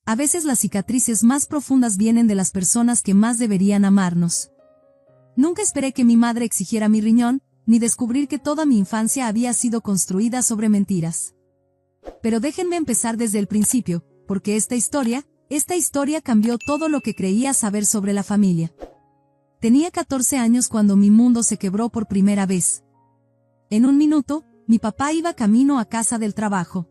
A veces las cicatrices más profundas vienen de las personas que más deberían amarnos. Nunca esperé que mi madre exigiera mi riñón, ni descubrir que toda mi infancia había sido construida sobre mentiras. Pero déjenme empezar desde el principio, porque esta historia cambió todo lo que creía saber sobre la familia. Tenía 14 años cuando mi mundo se quebró por primera vez. En un minuto, mi papá iba camino a casa del trabajo.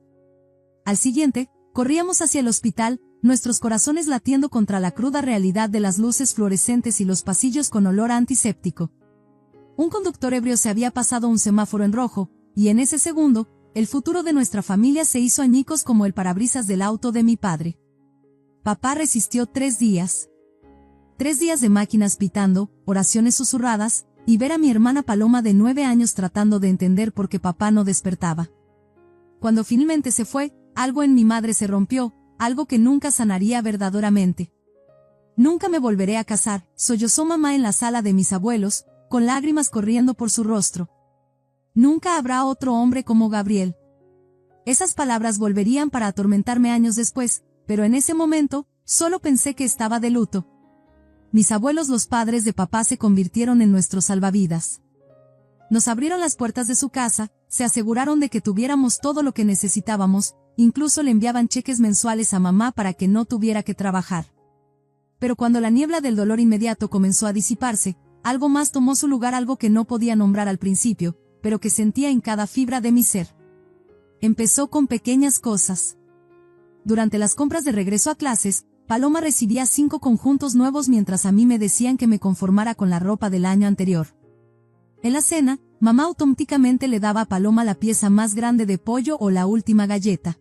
Al siguiente, corríamos hacia el hospital, nuestros corazones latiendo contra la cruda realidad de las luces fluorescentes y los pasillos con olor a antiséptico. Un conductor ebrio se había pasado un semáforo en rojo, y en ese segundo, el futuro de nuestra familia se hizo añicos como el parabrisas del auto de mi padre. Papá resistió 3 días. 3 días de máquinas pitando, oraciones susurradas, y ver a mi hermana Paloma de 9 años tratando de entender por qué papá no despertaba. Cuando finalmente se fue, algo en mi madre se rompió, algo que nunca sanaría verdaderamente. Nunca me volveré a casar, sollozó mamá en la sala de mis abuelos, con lágrimas corriendo por su rostro. Nunca habrá otro hombre como Gabriel. Esas palabras volverían para atormentarme años después, pero en ese momento, solo pensé que estaba de luto. Mis abuelos, los padres de papá, se convirtieron en nuestros salvavidas. Nos abrieron las puertas de su casa, se aseguraron de que tuviéramos todo lo que necesitábamos, incluso le enviaban cheques mensuales a mamá para que no tuviera que trabajar. Pero cuando la niebla del dolor inmediato comenzó a disiparse, algo más tomó su lugar, algo que no podía nombrar al principio, pero que sentía en cada fibra de mi ser. Empezó con pequeñas cosas. Durante las compras de regreso a clases, Paloma recibía 5 conjuntos nuevos mientras a mí me decían que me conformara con la ropa del año anterior. En la cena, mamá automáticamente le daba a Paloma la pieza más grande de pollo o la última galleta.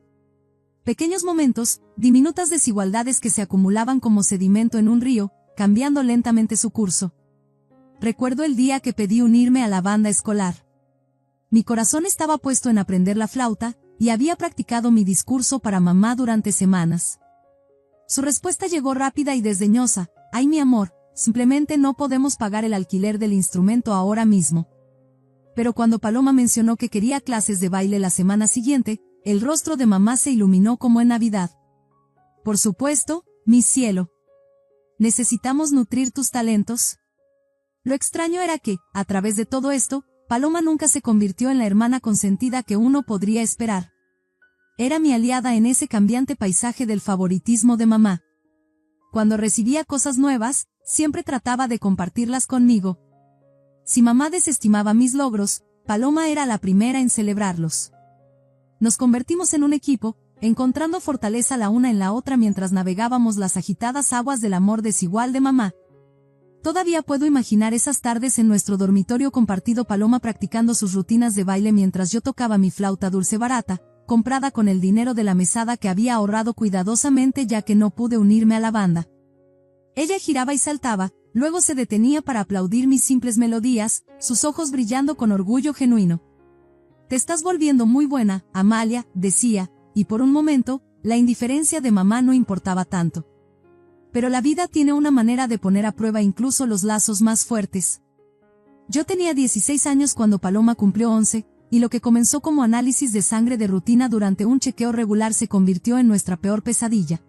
Pequeños momentos, diminutas desigualdades que se acumulaban como sedimento en un río, cambiando lentamente su curso. Recuerdo el día que pedí unirme a la banda escolar. Mi corazón estaba puesto en aprender la flauta, y había practicado mi discurso para mamá durante semanas. Su respuesta llegó rápida y desdeñosa: «Ay, mi amor, simplemente no podemos pagar el alquiler del instrumento ahora mismo». Pero cuando Paloma mencionó que quería clases de baile la semana siguiente, el rostro de mamá se iluminó como en Navidad. «Por supuesto, mi cielo. Necesitamos nutrir tus talentos». Lo extraño era que, a través de todo esto, Paloma nunca se convirtió en la hermana consentida que uno podría esperar. Era mi aliada en ese cambiante paisaje del favoritismo de mamá. Cuando recibía cosas nuevas, siempre trataba de compartirlas conmigo. Si mamá desestimaba mis logros, Paloma era la primera en celebrarlos. Nos convertimos en un equipo, encontrando fortaleza la una en la otra mientras navegábamos las agitadas aguas del amor desigual de mamá. Todavía puedo imaginar esas tardes en nuestro dormitorio compartido, Paloma practicando sus rutinas de baile mientras yo tocaba mi flauta dulce barata, comprada con el dinero de la mesada que había ahorrado cuidadosamente ya que no pude unirme a la banda. Ella giraba y saltaba, luego se detenía para aplaudir mis simples melodías, sus ojos brillando con orgullo genuino. «Te estás volviendo muy buena, Amalia», decía, y por un momento, la indiferencia de mamá no importaba tanto. Pero la vida tiene una manera de poner a prueba incluso los lazos más fuertes. Yo tenía 16 años cuando Paloma cumplió 11, y lo que comenzó como análisis de sangre de rutina durante un chequeo regular se convirtió en nuestra peor pesadilla.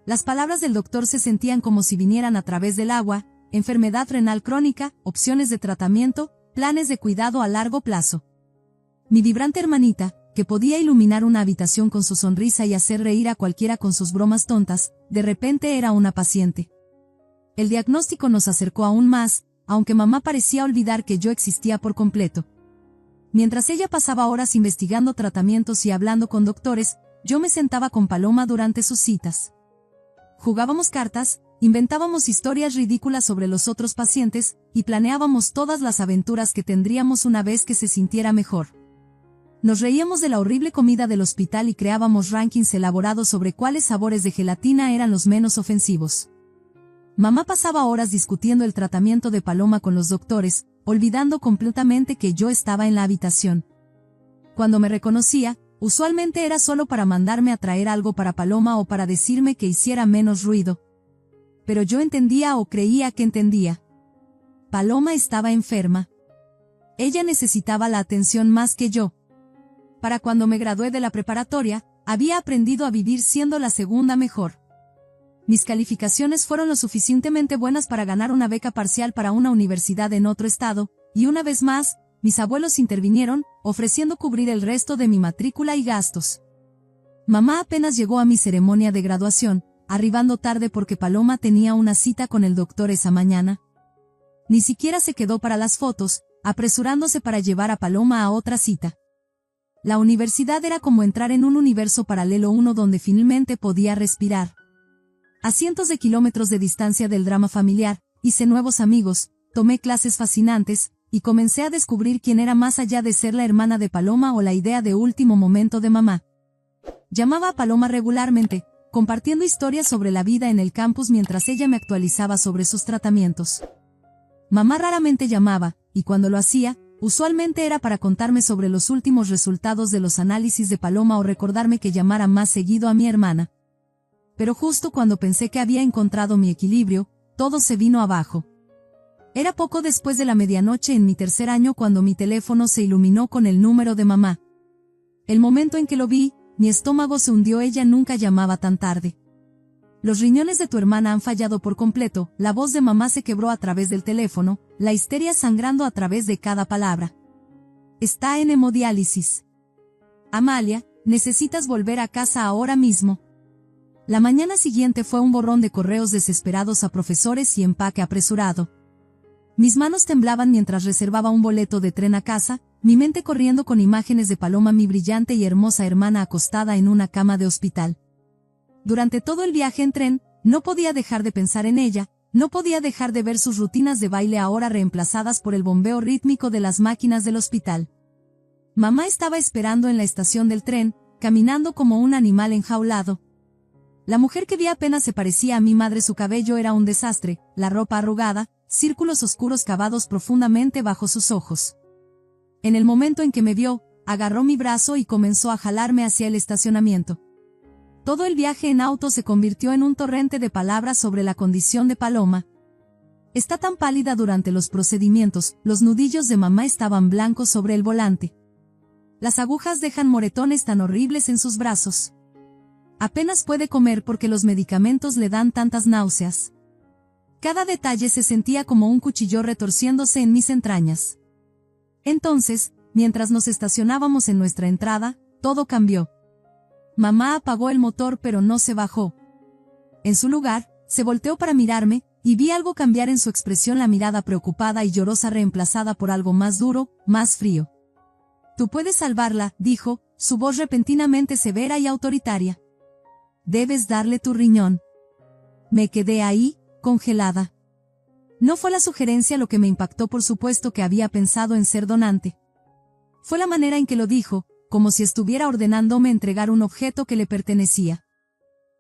Las palabras del doctor se sentían como si vinieran a través del agua: enfermedad renal crónica, opciones de tratamiento, planes de cuidado a largo plazo. Mi vibrante hermanita, que podía iluminar una habitación con su sonrisa y hacer reír a cualquiera con sus bromas tontas, de repente era una paciente. El diagnóstico nos acercó aún más, aunque mamá parecía olvidar que yo existía por completo. Mientras ella pasaba horas investigando tratamientos y hablando con doctores, yo me sentaba con Paloma durante sus citas. Jugábamos cartas, inventábamos historias ridículas sobre los otros pacientes, y planeábamos todas las aventuras que tendríamos una vez que se sintiera mejor. Nos reíamos de la horrible comida del hospital y creábamos rankings elaborados sobre cuáles sabores de gelatina eran los menos ofensivos. Mamá pasaba horas discutiendo el tratamiento de Paloma con los doctores, olvidando completamente que yo estaba en la habitación. Cuando me reconocía, usualmente era solo para mandarme a traer algo para Paloma o para decirme que hiciera menos ruido. Pero yo entendía o creía que entendía. Paloma estaba enferma. Ella necesitaba la atención más que yo. Para cuando me gradué de la preparatoria, Había aprendido a vivir siendo la segunda mejor. Mis calificaciones fueron lo suficientemente buenas para ganar una beca parcial para una universidad en otro estado, y una vez más, mis abuelos intervinieron, ofreciendo cubrir el resto de mi matrícula y gastos. Mamá apenas llegó a mi ceremonia de graduación, arribando tarde porque Paloma tenía una cita con el doctor esa mañana. Ni siquiera se quedó para las fotos, apresurándose para llevar a Paloma a otra cita. La universidad era como entrar en un universo paralelo, uno donde finalmente podía respirar. A cientos de kilómetros de distancia del drama familiar, hice nuevos amigos, tomé clases fascinantes, y comencé a descubrir quién era más allá de ser la hermana de Paloma o la idea de último momento de mamá. Llamaba a Paloma regularmente, compartiendo historias sobre la vida en el campus mientras ella me actualizaba sobre sus tratamientos. Mamá raramente llamaba, y cuando lo hacía, usualmente era para contarme sobre los últimos resultados de los análisis de Paloma o recordarme que llamara más seguido a mi hermana. Pero justo cuando pensé que había encontrado mi equilibrio, todo se vino abajo. Era poco después de la medianoche en mi tercer año cuando mi teléfono se iluminó con el número de mamá. El momento en que lo vi, mi estómago se hundió. Ella nunca llamaba tan tarde. Los riñones de tu hermana han fallado por completo. La voz de mamá se quebró a través del teléfono, la histeria sangrando a través de cada palabra. Está en hemodiálisis. Amalia, necesitas volver a casa ahora mismo. La mañana siguiente fue un borrón de correos desesperados a profesores y empaque apresurado. Mis manos temblaban mientras reservaba un boleto de tren a casa, mi mente corriendo con imágenes de Paloma, mi brillante y hermosa hermana acostada en una cama de hospital. Durante todo el viaje en tren, no podía dejar de pensar en ella, no podía dejar de ver sus rutinas de baile ahora reemplazadas por el bombeo rítmico de las máquinas del hospital. Mamá estaba esperando en la estación del tren, caminando como un animal enjaulado. La mujer que vi apenas se parecía a mi madre, su cabello era un desastre, la ropa arrugada, círculos oscuros cavados profundamente bajo sus ojos. En el momento en que me vio, agarró mi brazo y comenzó a jalarme hacia el estacionamiento. Todo el viaje en auto se convirtió en un torrente de palabras sobre la condición de Paloma. Está tan pálida durante los procedimientos, los nudillos de mamá estaban blancos sobre el volante. Las agujas dejan moretones tan horribles en sus brazos. Apenas puede comer porque los medicamentos le dan tantas náuseas. Cada detalle se sentía como un cuchillo retorciéndose en mis entrañas. Entonces, mientras nos estacionábamos en nuestra entrada, todo cambió. Mamá apagó el motor pero no se bajó. En su lugar, se volteó para mirarme, y vi algo cambiar en su expresión, la mirada preocupada y llorosa reemplazada por algo más duro, más frío. Tú puedes salvarla, dijo, su voz repentinamente severa y autoritaria. Debes darle tu riñón. Me quedé ahí, congelada. No fue la sugerencia lo que me impactó, por supuesto que había pensado en ser donante. Fue la manera en que lo dijo, como si estuviera ordenándome entregar un objeto que le pertenecía.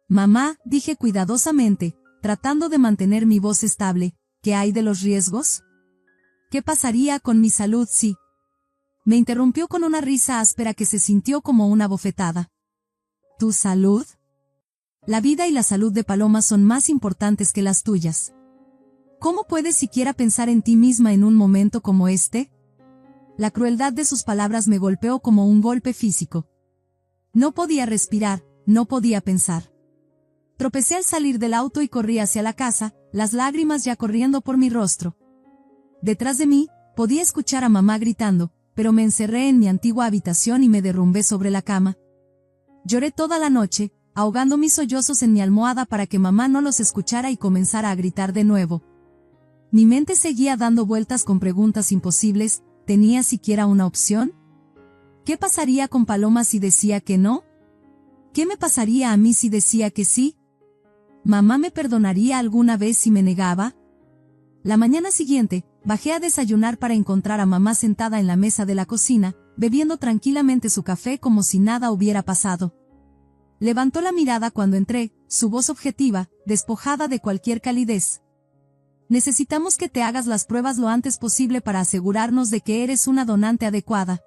Mamá, dije cuidadosamente, tratando de mantener mi voz estable, ¿qué hay de los riesgos? ¿Qué pasaría con mi salud si? Me interrumpió con una risa áspera que se sintió como una bofetada. ¿Tu salud? La vida y la salud de Paloma son más importantes que las tuyas. ¿Cómo puedes siquiera pensar en ti misma en un momento como este? La crueldad de sus palabras me golpeó como un golpe físico. No podía respirar, no podía pensar. Tropecé al salir del auto y corrí hacia la casa, las lágrimas ya corriendo por mi rostro. Detrás de mí, podía escuchar a mamá gritando, pero me encerré en mi antigua habitación y me derrumbé sobre la cama. Lloré toda la noche, ahogando mis sollozos en mi almohada para que mamá no los escuchara y comenzara a gritar de nuevo. Mi mente seguía dando vueltas con preguntas imposibles. ¿Tenía siquiera una opción? ¿Qué pasaría con Paloma si decía que no? ¿Qué me pasaría a mí si decía que sí? ¿Mamá me perdonaría alguna vez si me negaba? La mañana siguiente, bajé a desayunar para encontrar a mamá sentada en la mesa de la cocina, bebiendo tranquilamente su café como si nada hubiera pasado. Levantó la mirada cuando entré, su voz objetiva, despojada de cualquier calidez. Necesitamos que te hagas las pruebas lo antes posible para asegurarnos de que eres una donante adecuada.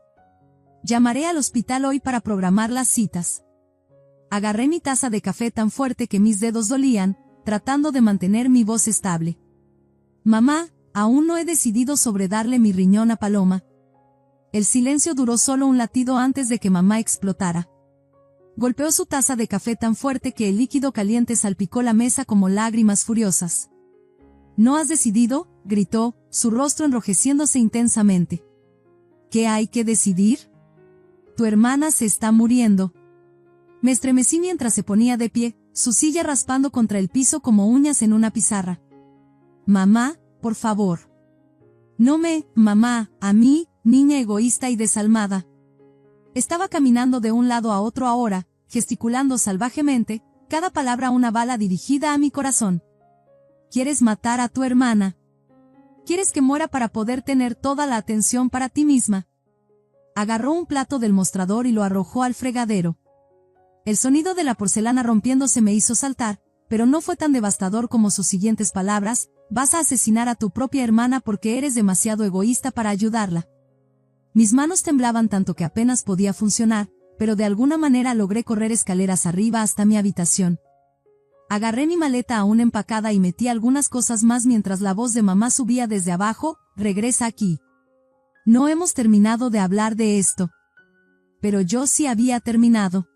Llamaré al hospital hoy para programar las citas. Agarré mi taza de café tan fuerte que mis dedos dolían, tratando de mantener mi voz estable. Mamá, aún no he decidido sobre darle mi riñón a Paloma. El silencio duró solo un latido antes de que mamá explotara. golpeó su taza de café tan fuerte que el líquido caliente salpicó la mesa como lágrimas furiosas. ¿No has decidido?, gritó, su rostro enrojeciéndose intensamente. ¿Qué hay que decidir? Tu hermana se está muriendo. Me estremecí mientras se ponía de pie, su silla raspando contra el piso como uñas en una pizarra. Mamá, por favor. No me, mamá, a mí, niña egoísta y desalmada. Estaba caminando de un lado a otro ahora, gesticulando salvajemente, cada palabra una bala dirigida a mi corazón. ¿Quieres matar a tu hermana? ¿Quieres que muera para poder tener toda la atención para ti misma? Agarró un plato del mostrador y lo arrojó al fregadero. El sonido de la porcelana rompiéndose me hizo saltar, pero no fue tan devastador como sus siguientes palabras: vas a asesinar a tu propia hermana porque eres demasiado egoísta para ayudarla. Mis manos temblaban tanto que apenas podía funcionar, pero de alguna manera logré correr escaleras arriba hasta mi habitación. Agarré mi maleta aún empacada y metí algunas cosas más mientras la voz de mamá subía desde abajo: regresa aquí. No hemos terminado de hablar de esto. Pero yo sí había terminado.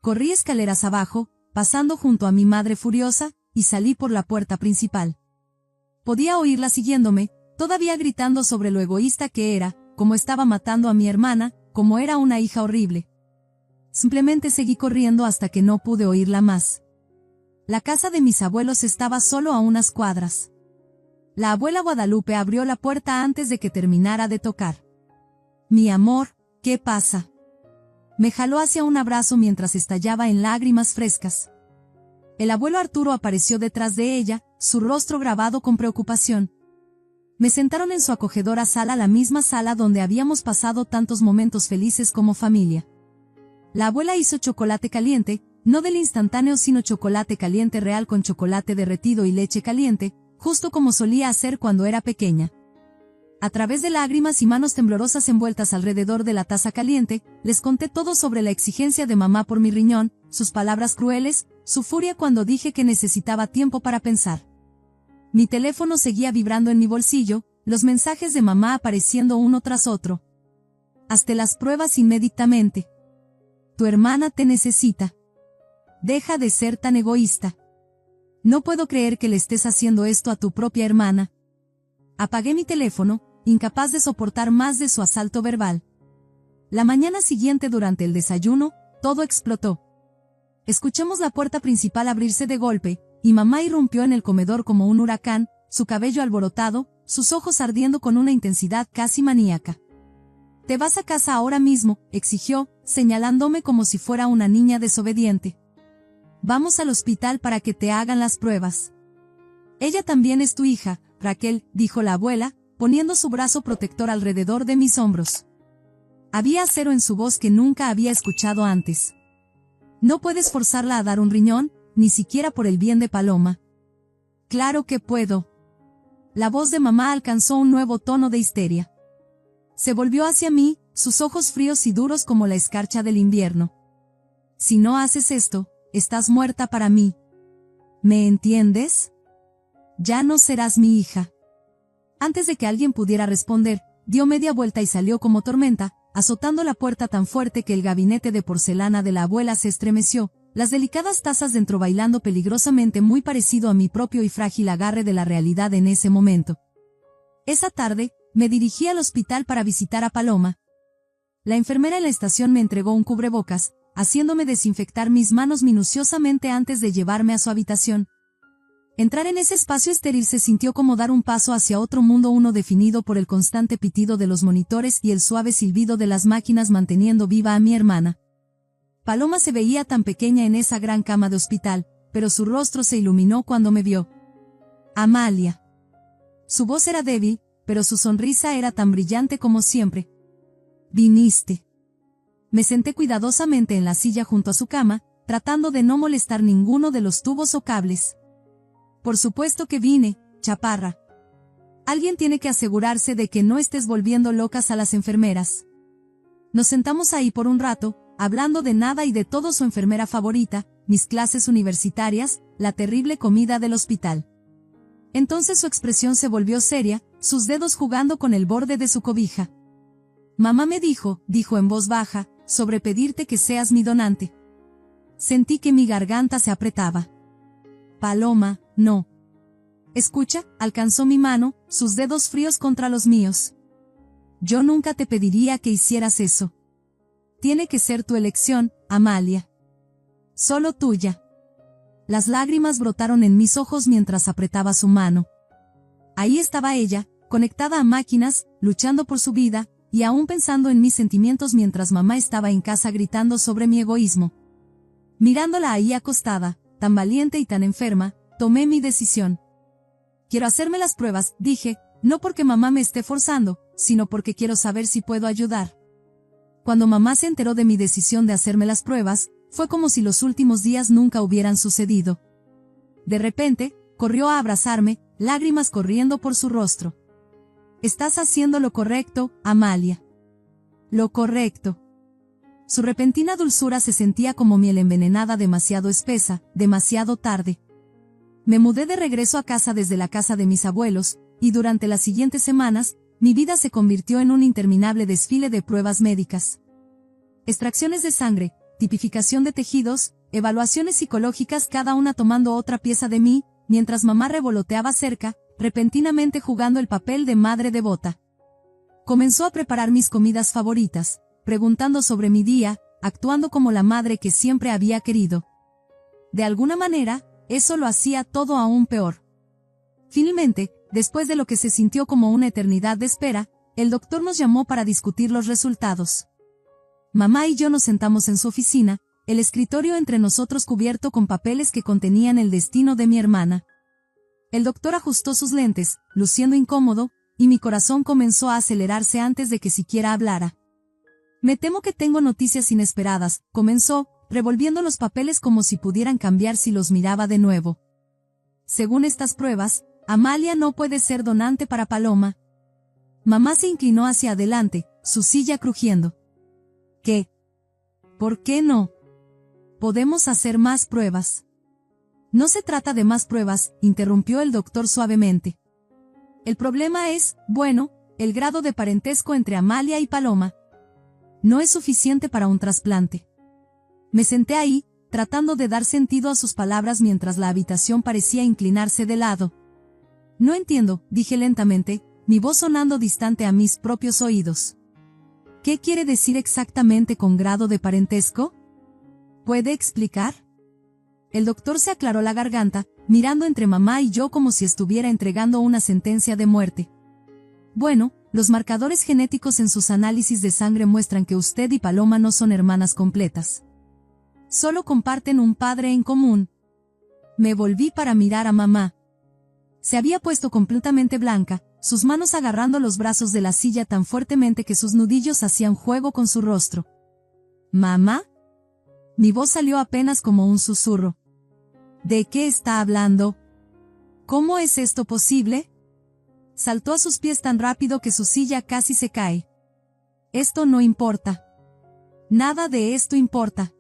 Corrí escaleras abajo, pasando junto a mi madre furiosa, y salí por la puerta principal. Podía oírla siguiéndome, todavía gritando sobre lo egoísta que era, cómo estaba matando a mi hermana, cómo era una hija horrible. Simplemente seguí corriendo hasta que no pude oírla más. La casa de mis abuelos estaba solo a unas cuadras. La abuela Guadalupe abrió la puerta antes de que terminara de tocar. Mi amor, ¿qué pasa? Me jaló hacia un abrazo mientras estallaba en lágrimas frescas. El abuelo Arturo apareció detrás de ella, su rostro grabado con preocupación. Me sentaron en su acogedora sala, la misma sala donde habíamos pasado tantos momentos felices como familia. La abuela hizo chocolate caliente, no del instantáneo sino chocolate caliente real con chocolate derretido y leche caliente, justo como solía hacer cuando era pequeña. A través de lágrimas y manos temblorosas envueltas alrededor de la taza caliente, les conté todo sobre la exigencia de mamá por mi riñón, sus palabras crueles, su furia cuando dije que necesitaba tiempo para pensar. Mi teléfono seguía vibrando en mi bolsillo, los mensajes de mamá apareciendo uno tras otro. Hazte las pruebas inmediatamente. Tu hermana te necesita. Deja de ser tan egoísta. No puedo creer que le estés haciendo esto a tu propia hermana. Apagué mi teléfono, incapaz de soportar más de su asalto verbal. La mañana siguiente durante el desayuno, todo explotó. Escuchamos la puerta principal abrirse de golpe, y mamá irrumpió en el comedor como un huracán, su cabello alborotado, sus ojos ardiendo con una intensidad casi maníaca. «Te vas a casa ahora mismo», exigió, señalándome como si fuera una niña desobediente. «Vamos al hospital para que te hagan las pruebas». «Ella también es tu hija, Raquel», dijo la abuela, poniendo su brazo protector alrededor de mis hombros. Había acero en su voz que nunca había escuchado antes. «No puedes forzarla a dar un riñón, ni siquiera por el bien de Paloma». «Claro que puedo». La voz de mamá alcanzó un nuevo tono de histeria. Se volvió hacia mí, sus ojos fríos y duros como la escarcha del invierno. «Si no haces esto, estás muerta para mí. ¿Me entiendes? Ya no serás mi hija». Antes de que alguien pudiera responder, dio media vuelta y salió como tormenta, azotando la puerta tan fuerte que el gabinete de porcelana de la abuela se estremeció, las delicadas tazas dentro bailando peligrosamente, muy parecido a mi propio y frágil agarre de la realidad en ese momento. Esa tarde, me dirigí al hospital para visitar a Paloma. La enfermera en la estación me entregó un cubrebocas, haciéndome desinfectar mis manos minuciosamente antes de llevarme a su habitación. Entrar en ese espacio estéril se sintió como dar un paso hacia otro mundo, uno definido por el constante pitido de los monitores y el suave silbido de las máquinas manteniendo viva a mi hermana. Paloma se veía tan pequeña en esa gran cama de hospital, pero su rostro se iluminó cuando me vio. «Amalia». Su voz era débil, pero su sonrisa era tan brillante como siempre. «Viniste». Me senté cuidadosamente en la silla junto a su cama, tratando de no molestar ninguno de los tubos o cables. «Por supuesto que vine, chaparra. Alguien tiene que asegurarse de que no estés volviendo locas a las enfermeras». Nos sentamos ahí por un rato, hablando de nada y de todo, su enfermera favorita, mis clases universitarias, la terrible comida del hospital. Entonces su expresión se volvió seria, sus dedos jugando con el borde de su cobija. «Mamá me dijo», dijo en voz baja, «sobre pedirte que seas mi donante». Sentí que mi garganta se apretaba. Paloma, no. Escucha, alcanzó mi mano, sus dedos fríos contra los míos. Yo nunca te pediría que hicieras eso. Tiene que ser tu elección, Amalia. Solo tuya. Las lágrimas brotaron en mis ojos mientras apretaba su mano. Ahí estaba ella, conectada a máquinas, luchando por su vida, y aún pensando en mis sentimientos mientras mamá estaba en casa gritando sobre mi egoísmo. Mirándola ahí acostada, tan valiente y tan enferma, tomé mi decisión. Quiero hacerme las pruebas, dije, no porque mamá me esté forzando, sino porque quiero saber si puedo ayudar. Cuando mamá se enteró de mi decisión de hacerme las pruebas, fue como si los últimos días nunca hubieran sucedido. De repente, corrió a abrazarme, lágrimas corriendo por su rostro. Estás haciendo lo correcto, Amalia. Lo correcto. Su repentina dulzura se sentía como miel envenenada demasiado espesa, demasiado tarde. Me mudé de regreso a casa desde la casa de mis abuelos, y durante las siguientes semanas, mi vida se convirtió en un interminable desfile de pruebas médicas. Extracciones de sangre, tipificación de tejidos, evaluaciones psicológicas, cada una tomando otra pieza de mí, mientras mamá revoloteaba cerca, repentinamente jugando el papel de madre devota. Comenzó a preparar mis comidas favoritas, preguntando sobre mi día, actuando como la madre que siempre había querido. De alguna manera, eso lo hacía todo aún peor. Finalmente, después de lo que se sintió como una eternidad de espera, el doctor nos llamó para discutir los resultados. Mamá y yo nos sentamos en su oficina, el escritorio entre nosotros cubierto con papeles que contenían el destino de mi hermana. El doctor ajustó sus lentes, luciendo incómodo, y mi corazón comenzó a acelerarse antes de que siquiera hablara. Me temo que tengo noticias inesperadas, comenzó, revolviendo los papeles como si pudieran cambiar si los miraba de nuevo. Según estas pruebas, Amalia no puede ser donante para Paloma. Mamá se inclinó hacia adelante, su silla crujiendo. ¿Qué? ¿Por qué no? Podemos hacer más pruebas. No se trata de más pruebas, interrumpió el doctor suavemente. El problema es, bueno, el grado de parentesco entre Amalia y Paloma. No es suficiente para un trasplante. Me senté ahí, tratando de dar sentido a sus palabras mientras la habitación parecía inclinarse de lado. No entiendo, dije lentamente, mi voz sonando distante a mis propios oídos. ¿Qué quiere decir exactamente con grado de parentesco? ¿Puede explicar? El doctor se aclaró la garganta, mirando entre mamá y yo como si estuviera entregando una sentencia de muerte. Bueno, los marcadores genéticos en sus análisis de sangre muestran que usted y Paloma no son hermanas completas. Solo comparten un padre en común. Me volví para mirar a mamá. Se había puesto completamente blanca, sus manos agarrando los brazos de la silla tan fuertemente que sus nudillos hacían juego con su rostro. ¿Mamá? Mi voz salió apenas como un susurro. ¿De qué está hablando? ¿Cómo es esto posible? Saltó a sus pies tan rápido que su silla casi se cae. Esto no importa. Nada de esto importa.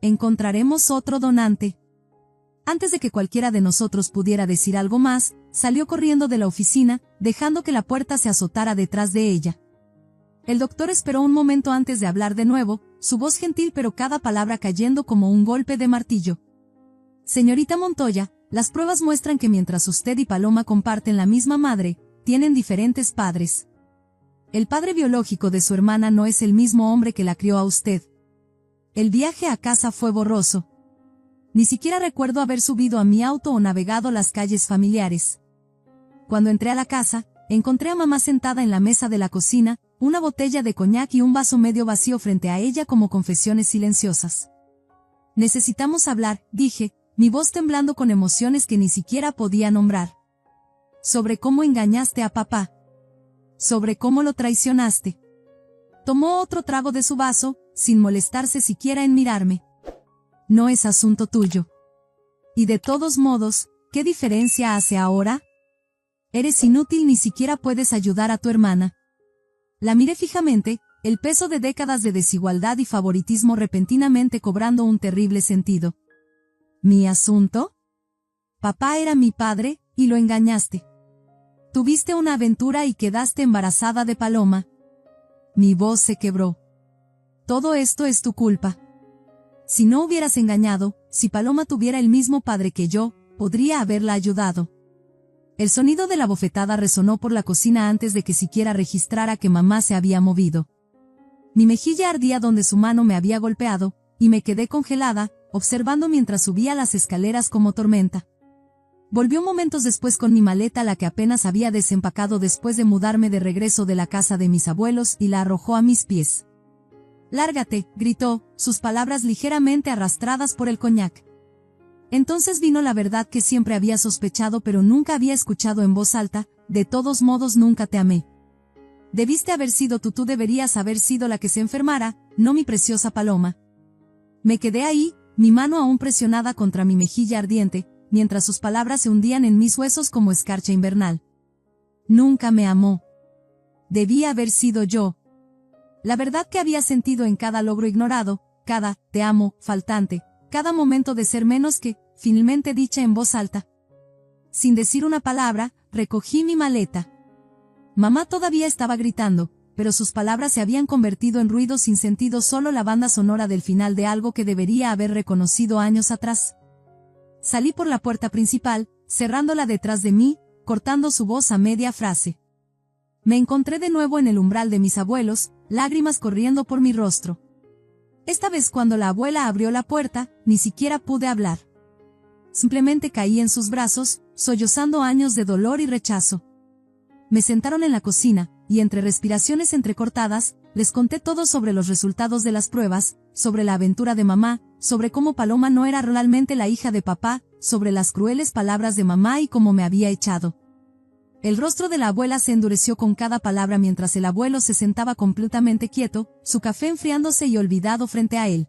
Encontraremos otro donante. Antes de que cualquiera de nosotros pudiera decir algo más, salió corriendo de la oficina, dejando que la puerta se azotara detrás de ella. El doctor esperó un momento antes de hablar de nuevo, su voz gentil pero cada palabra cayendo como un golpe de martillo. Señorita Montoya, las pruebas muestran que mientras usted y Paloma comparten la misma madre, tienen diferentes padres. El padre biológico de su hermana no es el mismo hombre que la crió a usted. El viaje a casa fue borroso. Ni siquiera recuerdo haber subido a mi auto o navegado las calles familiares. Cuando entré a la casa, encontré a mamá sentada en la mesa de la cocina, una botella de coñac y un vaso medio vacío frente a ella como confesiones silenciosas. Necesitamos hablar, dije, mi voz temblando con emociones que ni siquiera podía nombrar. Sobre cómo engañaste a papá. Sobre cómo lo traicionaste. Tomó otro trago de su vaso, sin molestarse siquiera en mirarme. No es asunto tuyo. Y de todos modos, ¿qué diferencia hace ahora? Eres inútil, ni siquiera puedes ayudar a tu hermana. La miré fijamente, el peso de décadas de desigualdad y favoritismo repentinamente cobrando un terrible sentido. ¿Mi asunto? Papá era mi padre, y lo engañaste. Tuviste una aventura y quedaste embarazada de Paloma. Mi voz se quebró. Todo esto es tu culpa. Si no hubieras engañado, si Paloma tuviera el mismo padre que yo, podría haberla ayudado. El sonido de la bofetada resonó por la cocina antes de que siquiera registrara que mamá se había movido. Mi mejilla ardía donde su mano me había golpeado, y me quedé congelada, observando mientras subía las escaleras como tormenta. Volvió momentos después con mi maleta, la que apenas había desempacado después de mudarme de regreso de la casa de mis abuelos, y la arrojó a mis pies. «Lárgate», gritó, sus palabras ligeramente arrastradas por el coñac. Entonces vino la verdad que siempre había sospechado pero nunca había escuchado en voz alta: de todos modos nunca te amé. Debiste haber sido tú deberías haber sido la que se enfermara, no mi preciosa Paloma. Me quedé ahí, mi mano aún presionada contra mi mejilla ardiente, mientras sus palabras se hundían en mis huesos como escarcha invernal. Nunca me amó. Debía haber sido yo. La verdad que había sentido en cada logro ignorado, cada «te amo» faltante, cada momento de ser menos que, finalmente dicha en voz alta. Sin decir una palabra, recogí mi maleta. Mamá todavía estaba gritando, pero sus palabras se habían convertido en ruido sin sentido, solo la banda sonora del final de algo que debería haber reconocido años atrás. Salí por la puerta principal, cerrándola detrás de mí, cortando su voz a media frase. Me encontré de nuevo en el umbral de mis abuelos, lágrimas corriendo por mi rostro. Esta vez cuando la abuela abrió la puerta, ni siquiera pude hablar. Simplemente caí en sus brazos, sollozando años de dolor y rechazo. Me sentaron en la cocina, y entre respiraciones entrecortadas, les conté todo sobre los resultados de las pruebas, sobre la aventura de mamá, sobre cómo Paloma no era realmente la hija de papá, sobre las crueles palabras de mamá y cómo me había echado. El rostro de la abuela se endureció con cada palabra mientras el abuelo se sentaba completamente quieto, su café enfriándose y olvidado frente a él.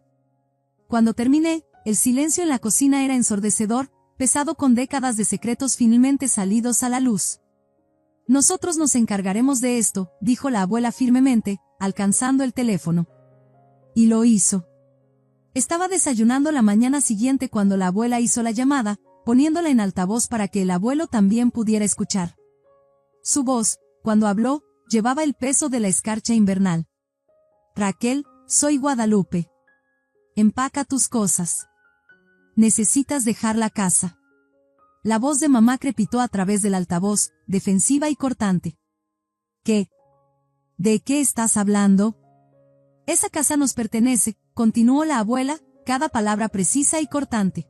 Cuando terminé, el silencio en la cocina era ensordecedor, pesado con décadas de secretos finalmente salidos a la luz. Nosotros nos encargaremos de esto, dijo la abuela firmemente, alcanzando el teléfono. Y lo hizo. Estaba desayunando la mañana siguiente cuando la abuela hizo la llamada, poniéndola en altavoz para que el abuelo también pudiera escuchar. Su voz, cuando habló, llevaba el peso de la escarcha invernal. Raquel, soy Guadalupe. Empaca tus cosas. Necesitas dejar la casa. La voz de mamá crepitó a través del altavoz, defensiva y cortante. ¿Qué? ¿De qué estás hablando? Esa casa nos pertenece, continuó la abuela, cada palabra precisa y cortante.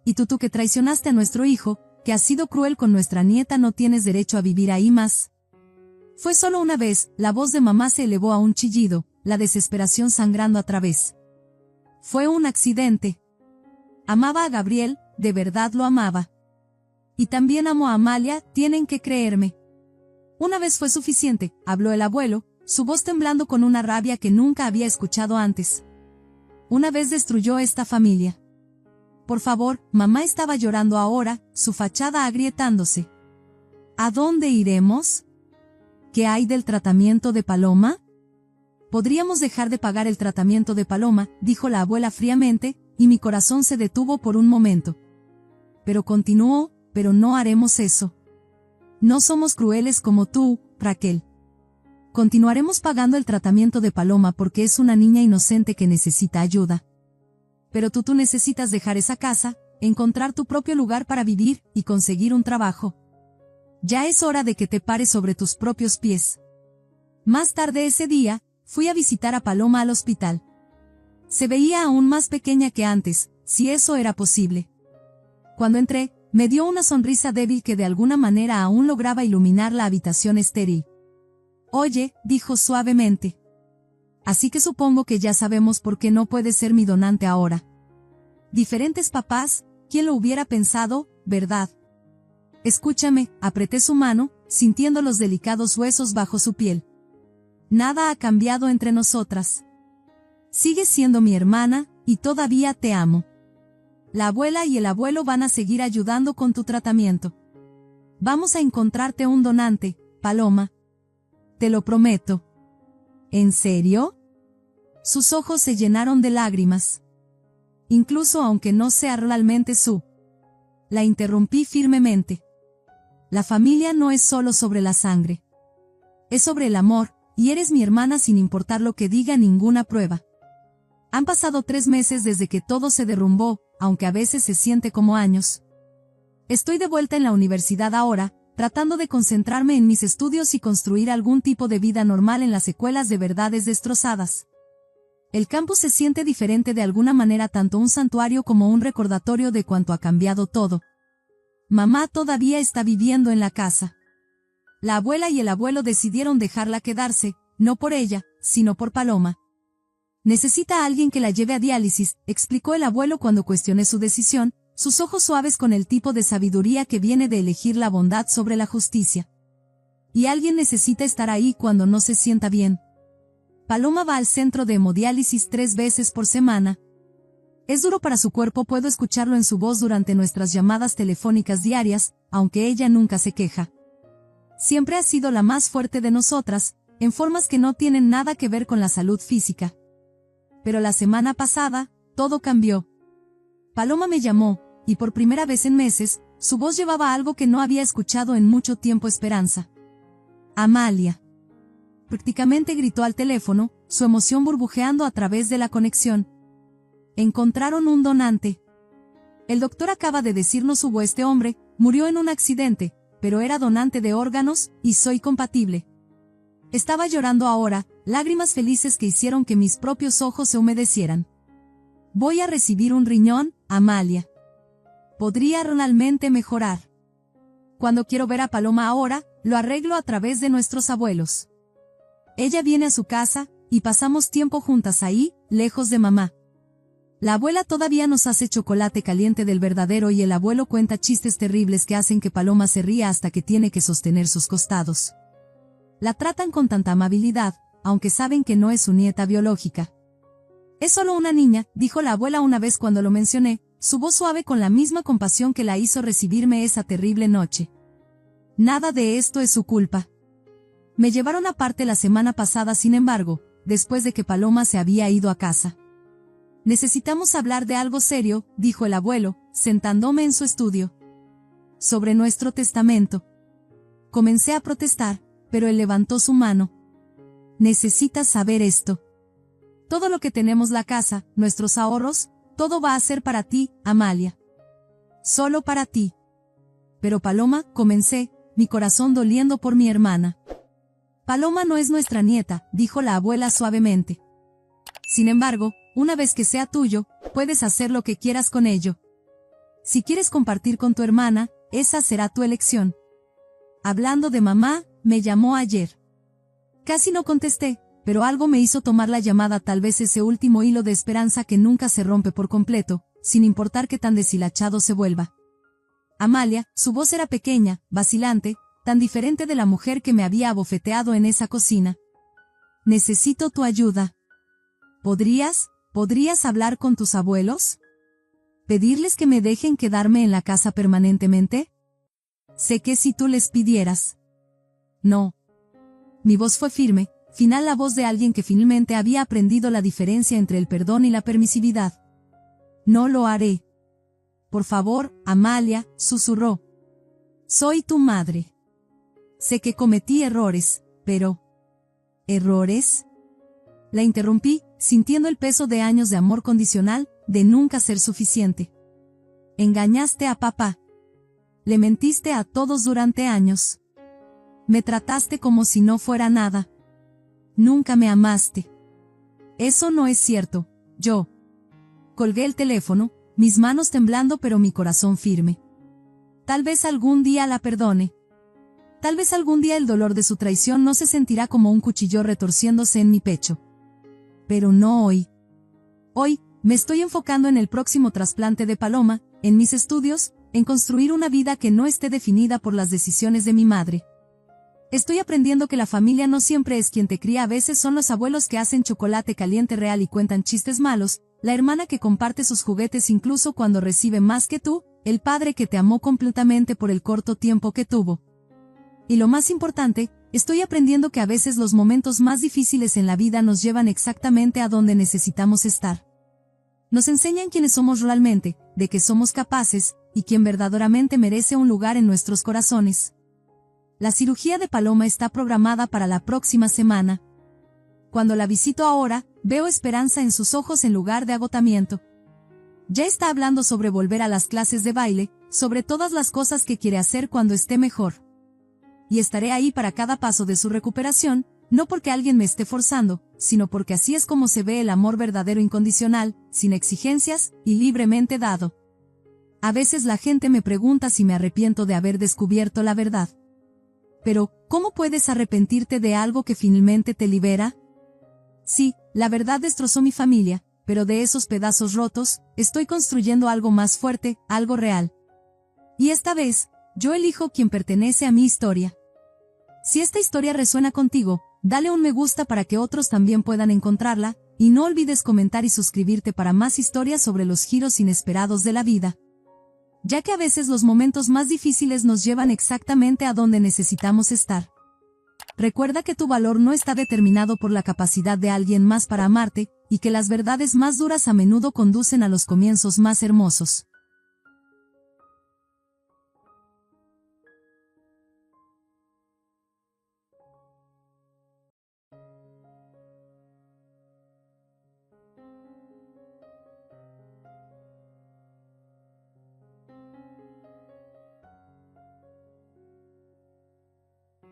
Y tú que traicionaste a nuestro hijo, que has sido cruel con nuestra nieta, no tienes derecho a vivir ahí más. Fue solo una vez, la voz de mamá se elevó a un chillido, la desesperación sangrando a través. Fue un accidente. Amaba a Gabriel, de verdad lo amaba. Y también amo a Amalia, tienen que creerme. Una vez fue suficiente, habló el abuelo, su voz temblando con una rabia que nunca había escuchado antes. Una vez destruyó esta familia. Por favor, mamá estaba llorando ahora, su fachada agrietándose. ¿A dónde iremos? ¿Qué hay del tratamiento de Paloma? Podríamos dejar de pagar el tratamiento de Paloma, dijo la abuela fríamente, y mi corazón se detuvo por un momento. Pero continuó, pero no haremos eso. No somos crueles como tú, Raquel. Continuaremos pagando el tratamiento de Paloma porque es una niña inocente que necesita ayuda. Pero tú necesitas dejar esa casa, encontrar tu propio lugar para vivir, y conseguir un trabajo. Ya es hora de que te pares sobre tus propios pies. Más tarde ese día, fui a visitar a Paloma al hospital. Se veía aún más pequeña que antes, si eso era posible. Cuando entré, me dio una sonrisa débil que de alguna manera aún lograba iluminar la habitación estéril. Oye, dijo suavemente. Así que supongo que ya sabemos por qué no puedes ser mi donante ahora. Diferentes papás, ¿quién lo hubiera pensado, verdad? Escúchame, apreté su mano, sintiendo los delicados huesos bajo su piel. Nada ha cambiado entre nosotras. Sigues siendo mi hermana, y todavía te amo. La abuela y el abuelo van a seguir ayudando con tu tratamiento. Vamos a encontrarte un donante, Paloma. Te lo prometo. ¿En serio? Sus ojos se llenaron de lágrimas. Incluso aunque no sea realmente su. La interrumpí firmemente. La familia no es solo sobre la sangre. Es sobre el amor, y eres mi hermana sin importar lo que diga ninguna prueba. Han pasado 3 meses desde que todo se derrumbó, aunque a veces se siente como años. Estoy de vuelta en la universidad ahora, tratando de concentrarme en mis estudios y construir algún tipo de vida normal en las secuelas de verdades destrozadas. El campus se siente diferente de alguna manera, tanto un santuario como un recordatorio de cuánto ha cambiado todo. Mamá todavía está viviendo en la casa. La abuela y el abuelo decidieron dejarla quedarse, no por ella, sino por Paloma. Necesita a alguien que la lleve a diálisis, explicó el abuelo cuando cuestioné su decisión, sus ojos suaves con el tipo de sabiduría que viene de elegir la bondad sobre la justicia. Y alguien necesita estar ahí cuando no se sienta bien. Paloma va al centro de hemodiálisis 3 veces por semana. Es duro para su cuerpo, puedo escucharlo en su voz durante nuestras llamadas telefónicas diarias, aunque ella nunca se queja. Siempre ha sido la más fuerte de nosotras, en formas que no tienen nada que ver con la salud física. Pero la semana pasada, todo cambió. Paloma me llamó, y por primera vez en meses, su voz llevaba algo que no había escuchado en mucho tiempo: esperanza. Amalia. Prácticamente gritó al teléfono, su emoción burbujeando a través de la conexión. Encontraron un donante. El doctor acaba de decirnos este hombre murió en un accidente, pero era donante de órganos, y soy compatible. Estaba llorando ahora, lágrimas felices que hicieron que mis propios ojos se humedecieran. Voy a recibir un riñón, Amalia. Podría realmente mejorar. Cuando quiero ver a Paloma ahora, lo arreglo a través de nuestros abuelos. Ella viene a su casa, y pasamos tiempo juntas ahí, lejos de mamá. La abuela todavía nos hace chocolate caliente del verdadero y el abuelo cuenta chistes terribles que hacen que Paloma se ría hasta que tiene que sostener sus costados. La tratan con tanta amabilidad, aunque saben que no es su nieta biológica. Es solo una niña, dijo la abuela una vez cuando lo mencioné, su voz suave con la misma compasión que la hizo recibirme esa terrible noche. Nada de esto es su culpa. Me llevaron aparte la semana pasada, sin embargo, después de que Paloma se había ido a casa. Necesitamos hablar de algo serio, dijo el abuelo, sentándome en su estudio. Sobre nuestro testamento. Comencé a protestar, pero él levantó su mano. Necesitas saber esto. Todo lo que tenemos, la casa, nuestros ahorros, todo va a ser para ti, Amalia. Solo para ti. Pero Paloma, comencé, mi corazón doliendo por mi hermana. Paloma no es nuestra nieta, dijo la abuela suavemente. Sin embargo, una vez que sea tuyo, puedes hacer lo que quieras con ello. Si quieres compartir con tu hermana, esa será tu elección. Hablando de mamá, me llamó ayer. Casi no contesté, pero algo me hizo tomar la llamada, tal vez ese último hilo de esperanza que nunca se rompe por completo, sin importar qué tan deshilachado se vuelva. Amalia, su voz era pequeña, vacilante, tan diferente de la mujer que me había abofeteado en esa cocina. Necesito tu ayuda. ¿Podrías hablar con tus abuelos? ¿Pedirles que me dejen quedarme en la casa permanentemente? Sé que si tú les pidieras. No. Mi voz fue firme, final, la voz de alguien que finalmente había aprendido la diferencia entre el perdón y la permisividad. No lo haré. Por favor, Amalia, susurró. Soy tu madre. Sé que cometí errores, pero... ¿Errores? La interrumpí, sintiendo el peso de años de amor condicional, de nunca ser suficiente. Engañaste a papá. Le mentiste a todos durante años. Me trataste como si no fuera nada. Nunca me amaste. Eso no es cierto, yo. Colgué el teléfono, mis manos temblando pero mi corazón firme. Tal vez algún día la perdone. Tal vez algún día el dolor de su traición no se sentirá como un cuchillo retorciéndose en mi pecho. Pero no hoy. Hoy, me estoy enfocando en el próximo trasplante de Paloma, en mis estudios, en construir una vida que no esté definida por las decisiones de mi madre. Estoy aprendiendo que la familia no siempre es quien te cría, a veces son los abuelos que hacen chocolate caliente real y cuentan chistes malos, la hermana que comparte sus juguetes incluso cuando recibe más que tú, el padre que te amó completamente por el corto tiempo que tuvo. Y lo más importante, estoy aprendiendo que a veces los momentos más difíciles en la vida nos llevan exactamente a donde necesitamos estar. Nos enseñan quiénes somos realmente, de qué somos capaces, y quién verdaderamente merece un lugar en nuestros corazones. La cirugía de Paloma está programada para la próxima semana. Cuando la visito ahora, veo esperanza en sus ojos en lugar de agotamiento. Ya está hablando sobre volver a las clases de baile, sobre todas las cosas que quiere hacer cuando esté mejor. Y estaré ahí para cada paso de su recuperación, no porque alguien me esté forzando, sino porque así es como se ve el amor verdadero incondicional, sin exigencias, y libremente dado. A veces la gente me pregunta si me arrepiento de haber descubierto la verdad. Pero, ¿cómo puedes arrepentirte de algo que finalmente te libera? Sí, la verdad destrozó mi familia, pero de esos pedazos rotos, estoy construyendo algo más fuerte, algo real. Y esta vez, yo elijo quien pertenece a mi historia. Si esta historia resuena contigo, dale un me gusta para que otros también puedan encontrarla, y no olvides comentar y suscribirte para más historias sobre los giros inesperados de la vida. Ya que a veces los momentos más difíciles nos llevan exactamente a donde necesitamos estar. Recuerda que tu valor no está determinado por la capacidad de alguien más para amarte, y que las verdades más duras a menudo conducen a los comienzos más hermosos.